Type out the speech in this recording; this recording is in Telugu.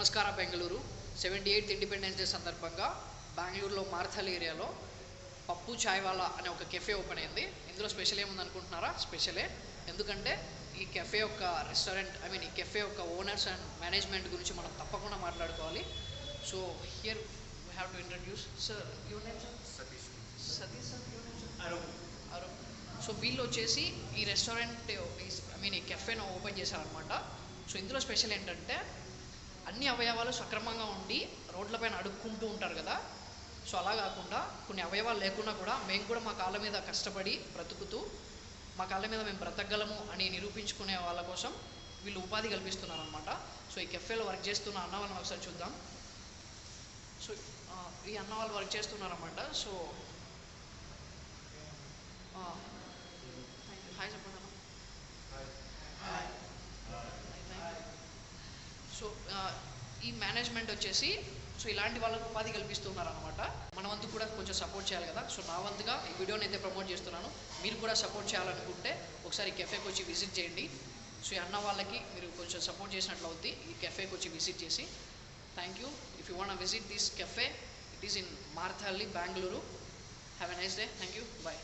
నమస్కార బెంగళూరు 78th ఇండిపెండెన్స్ డే సందర్భంగా బెంగళూరులో మార్థల్ ఏరియాలో పప్పు చాయ్ వాలా అనే ఒక కెఫే ఓపెన్ అయింది. ఇందులో స్పెషల్ ఏముంది అనుకుంటున్నారా? స్పెషలే. ఎందుకంటే ఈ కెఫే యొక్క రెస్టారెంట్ ఈ కెఫే యొక్క ఓనర్స్ అండ్ మేనేజ్మెంట్ గురించి మనం తప్పకుండా మాట్లాడుకోవాలి. So here we have to introduce sir. Your name sir? Satish. Satish sir. Your name sir? Arun. Arun. So వీళ్ళు వచ్చేసి ఈ రెస్టారెంట్ ఈ కెఫేను ఓపెన్ చేశారనమాట. సో ఇందులో స్పెషల్ ఏంటంటే అన్ని అవయవాలు సక్రమంగా ఉండి రోడ్లపైన అడుక్కుంటూ ఉంటారు కదా. సో అలా కాకుండా కొన్ని అవయవాలు లేకున్నా కూడా మేము కూడా మా కాళ్ళ మీద కష్టపడి బ్రతుకుతూ మా కాళ్ళ మీద మేము బ్రతకగలము అని నిరూపించుకునే వాళ్ళ కోసం వీళ్ళు ఉపాధి కల్పిస్తున్నారు అనమాట. సో ఈ కెఫేలో వర్క్ చేస్తున్న అన్న వాళ్ళని ఒకసారి చూద్దాం. సో ఈ అన్న వాళ్ళు వర్క్ చేస్తున్నారన్నమాట. సో హాయ్ చెప్పండి అన్న. సో ఈ మేనేజ్మెంట్ వచ్చేసి ఇలాంటి వాళ్ళకు ఉపాధి కల్పిస్తున్నారు అనమాట. మన వంతు కూడా కొంచెం సపోర్ట్ చేయాలి కదా. సో నా వంతుగా ఈ వీడియోని అయితే ప్రమోట్ చేస్తున్నాను. మీరు కూడా సపోర్ట్ చేయాలనుకుంటే ఒకసారి ఈ కెఫేకి వచ్చి విజిట్ చేయండి. సో ఈ అన్న వాళ్ళకి మీరు కొంచెం సపోర్ట్ చేసినట్లు అవుద్ది ఈ కెఫేకి వచ్చి విజిట్ చేసి. Thank you. If you want visit this cafe, it is in Marathahalli, Bengaluru. Have a nice day. Thank you. Bye.